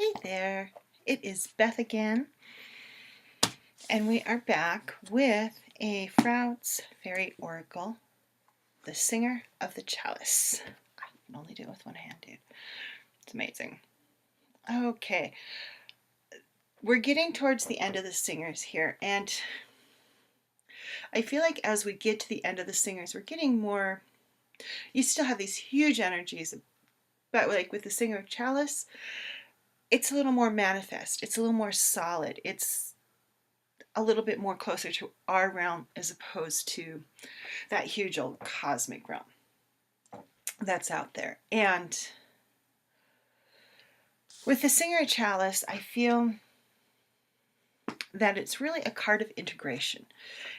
Hey there, it is Beth again, and we are back with a Froud's Fairy Oracle, the Singer of the Chalice. I can only do it with one hand, dude. It's amazing. Okay, we're getting towards the end of the singers here, and I feel like as we get to the end of the singers, we're getting more. You still have these huge energies, but like with the Singer of Chalice, it's a little more manifest, it's a little more solid, it's a little bit more closer to our realm as opposed to that huge old cosmic realm that's out there. And with the Singer of Chalice, I feel that it's really a card of integration.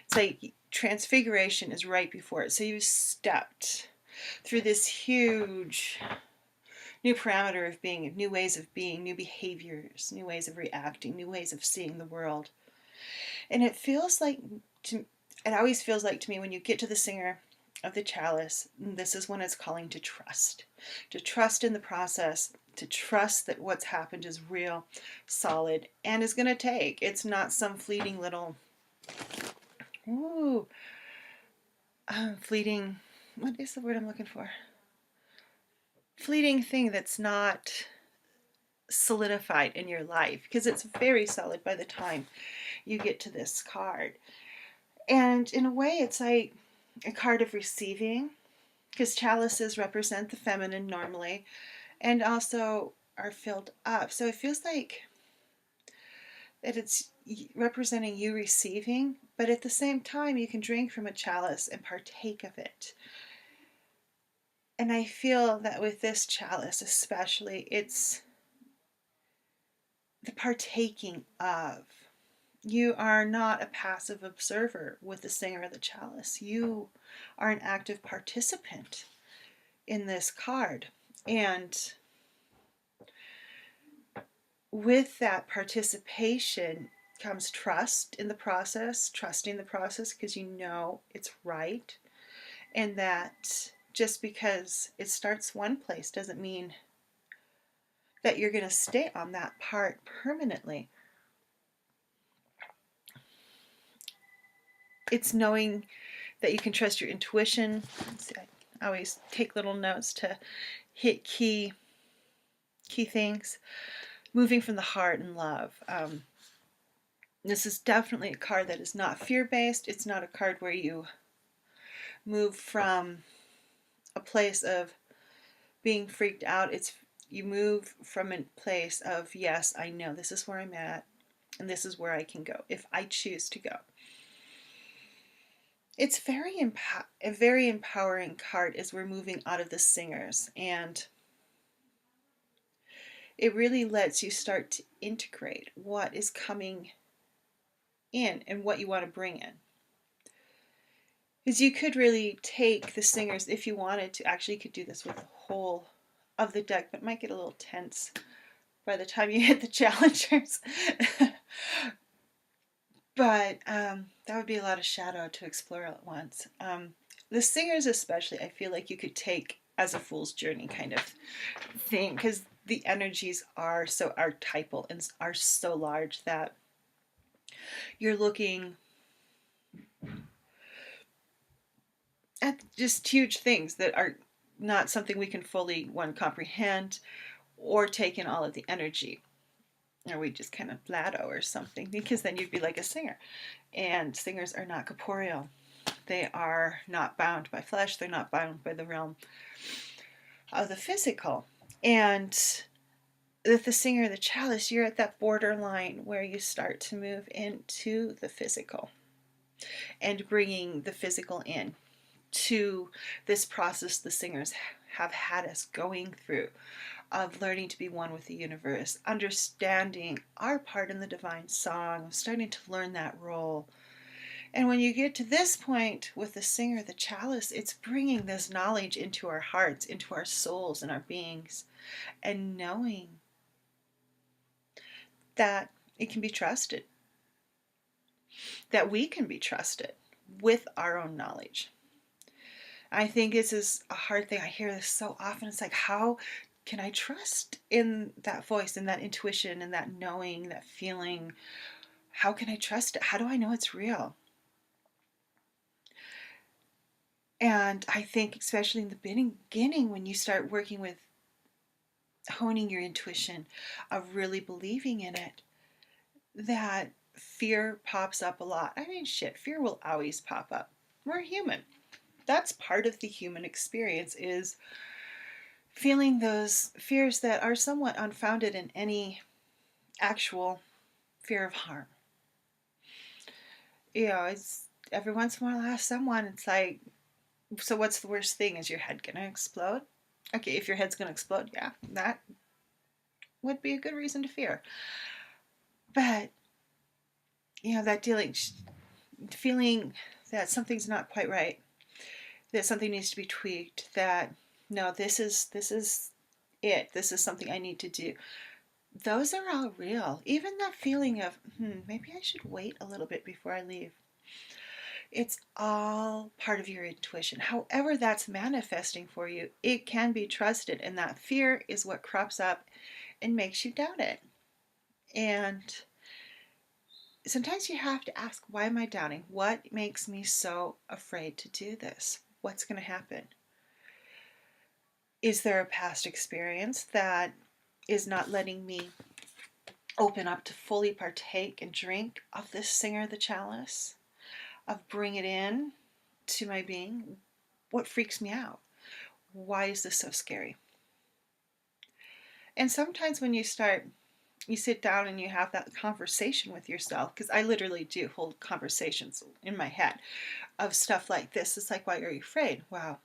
It's like transfiguration is right before it. So you've stepped through this huge new parameter of being, new ways of being, new behaviors, new ways of reacting, new ways of seeing the world. And it feels like, it always feels like to me when you get to the Singer of the Chalice, this is when it's calling to trust in the process, to trust that what's happened is real, solid, and is going to take. It's not some fleeting little, fleeting, what is the word I'm looking for? Fleeting thing that's not solidified in your life, because it's very solid by the time you get to this card. And in a way, it's like a card of receiving, because chalices represent the feminine normally and also are filled up. So it feels like that it's representing you receiving, but at the same time, you can drink from a chalice and partake of it. And I feel that with this chalice especially, it's the partaking of. You are not a passive observer with the Singer of the Chalice. You are an active participant in this card. And with that participation comes trust in the process, trusting the process because you know it's right. And that just because it starts one place doesn't mean that you're going to stay on that part permanently. It's knowing that you can trust your intuition. See, I always take little notes to hit key things. Moving from the heart and love. This is definitely a card that is not fear-based. It's not a card where you move from a place of being freaked out. You move from a place of, yes, I know this is where I'm at, and this is where I can go if I choose to go. It's a very empowering card as we're moving out of the singers, and it really lets you start to integrate what is coming in and what you want to bring in. Because you could really take the singers if you wanted to. Actually, you could do this with the whole of the deck, but it might get a little tense by the time you hit the challengers. But that would be a lot of shadow to explore all at once. The singers especially, I feel like you could take as a fool's journey kind of thing, because the energies are so archetypal and are so large that you're looking at just huge things that are not something we can fully, one, comprehend or take in all of the energy. Or we just kind of blado or something, because then you'd be like a singer. And singers are not corporeal. They are not bound by flesh. They're not bound by the realm of the physical. And with the Singer of the Chalice, you're at that borderline where you start to move into the physical and bringing the physical in to this process the singers have had us going through, of learning to be one with the universe, understanding our part in the divine song, starting to learn that role. And when you get to this point with the Singer of the Chalice, it's bringing this knowledge into our hearts, into our souls and our beings, and knowing that it can be trusted, that we can be trusted with our own knowledge. I think this is a hard thing. I hear this so often. It's like, how can I trust in that voice and that intuition and that knowing, that feeling? How can I trust it? How do I know it's real? And I think, especially in the beginning, when you start working with honing your intuition, of really believing in it, that fear pops up a lot. I mean, shit, fear will always pop up. We're human. That's part of the human experience, is feeling those fears that are somewhat unfounded in any actual fear of harm. It's every once in a while I ask someone, it's like, so what's the worst thing? Is your head gonna explode? Okay, if your head's gonna explode, yeah, that would be a good reason to fear. But that feeling that something's not quite right, that something needs to be tweaked, that no, this is it. This is something I need to do. Those are all real. Even that feeling of, maybe I should wait a little bit before I leave. It's all part of your intuition. However that's manifesting for you, it can be trusted. And that fear is what crops up and makes you doubt it. And sometimes you have to ask, why am I doubting? What makes me so afraid to do this? What's going to happen? Is there a past experience that is not letting me open up to fully partake and drink of this singer, the chalice, of bring it in to my being? What freaks me out? Why is this so scary? And sometimes when you sit down and you have that conversation with yourself, because I literally do hold conversations in my head of stuff like this. It's like, why are you afraid? Wow,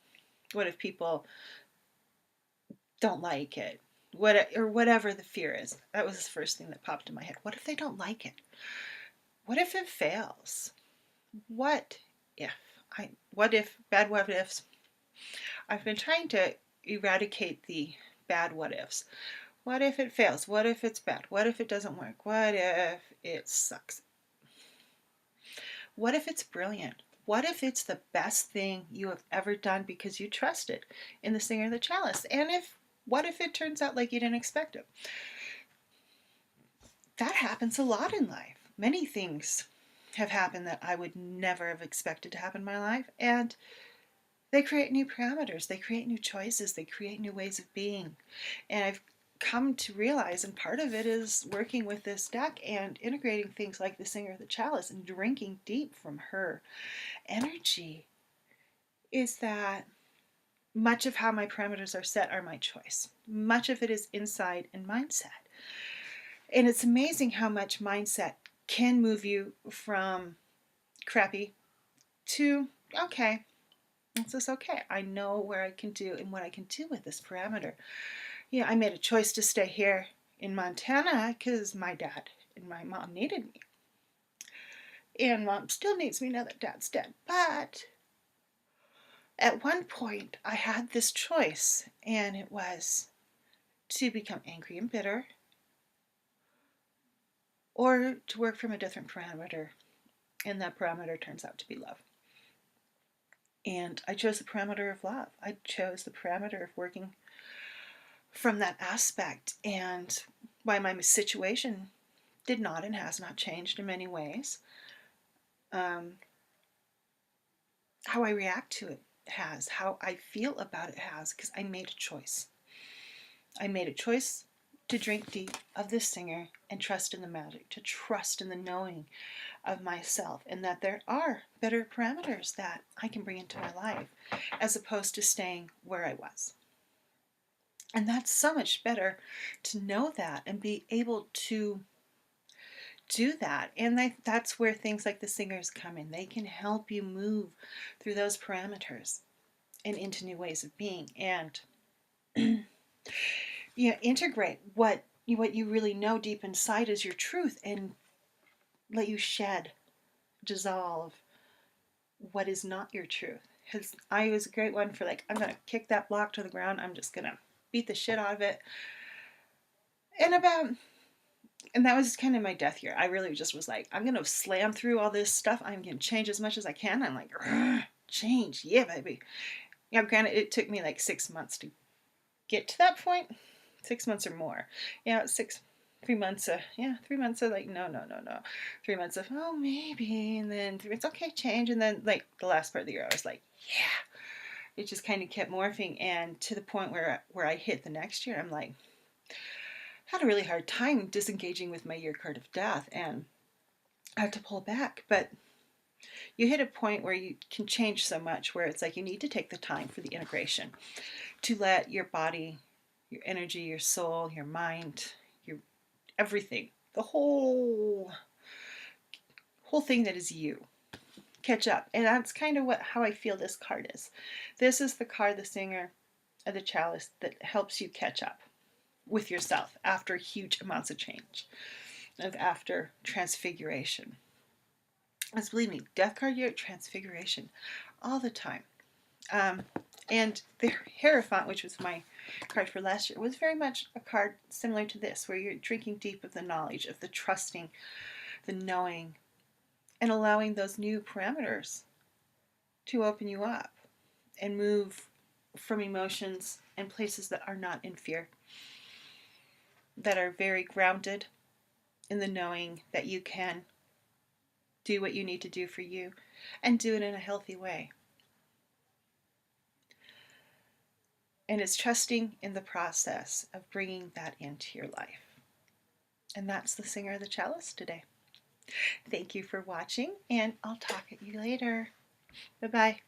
what if people don't like it? Or whatever the fear is. That was the first thing that popped in my head. What if they don't like it? What if it fails? What if? Bad what ifs. I've been trying to eradicate the bad what ifs. What if it fails? What if it's bad? What if it doesn't work? What if it sucks? What if it's brilliant? What if it's the best thing you have ever done because you trusted in the singer of the chalice? And what if it turns out like you didn't expect it? That happens a lot in life. Many things have happened that I would never have expected to happen in my life. And they create new parameters. They create new choices. They create new ways of being. And I've come to realize, and part of it is working with this deck and integrating things like the singer of the chalice and drinking deep from her energy, is that much of how my parameters are set are my choice. Much of it is inside and mindset. And it's amazing how much mindset can move you from crappy to, okay, this is okay. I know where I can do and what I can do with this parameter. I made a choice to stay here in Montana because my dad and my mom needed me. And mom still needs me now that dad's dead. But at one point, I had this choice, and it was to become angry and bitter or to work from a different parameter. And that parameter turns out to be love. And I chose the parameter of love. I chose the parameter of working from that aspect. And why my situation did not and has not changed in many ways. How I react to it has. How I feel about it has. Because I made a choice. I made a choice to drink deep of this singer and trust in the magic, to trust in the knowing of myself, and that there are better parameters that I can bring into my life as opposed to staying where I was. And that's so much better to know that and be able to do that. And that's where things like the singers come in. They can help you move through those parameters and into new ways of being, and integrate what you really know deep inside is your truth, and let you dissolve what is not your truth. Because I was a great one for I'm going to kick that block to the ground. I'm just going to beat the shit out of it. And that was kind of my death year. I really just was I'm going to slam through all this stuff. I'm going to change as much as I can. I'm like, change. Yeah, baby. Granted, it took me 6 months to get to that point, 6 months or more. Yeah, 3 months. 3 months of like, no, no, no, no. 3 months of, oh, maybe. And then it's okay, change. And then, like, the last part of the year, I was like, yeah. It just kind of kept morphing. And to the point where I hit the next year, I'm like, had a really hard time disengaging with my year card of death. And I had to pull back. But you hit a point where you can change so much where it's like you need to take the time for the integration to let your body, your energy, your soul, your mind, your everything, the whole thing that is you, catch up. And that's kind of how I feel this card is. This is the card, the singer of the Chalice, that helps you catch up with yourself after huge amounts of change, after transfiguration. As believe me, death card year, transfiguration, all the time. And the Hierophant, which was my card for last year, was very much a card similar to this, where you're drinking deep of the knowledge, of the trusting, the knowing, and allowing those new parameters to open you up and move from emotions and places that are not in fear, that are very grounded in the knowing that you can do what you need to do for you and do it in a healthy way. And it's trusting in the process of bringing that into your life. And that's the singer of the Chalice today. Thank you for watching, and I'll talk at you later. Bye-bye.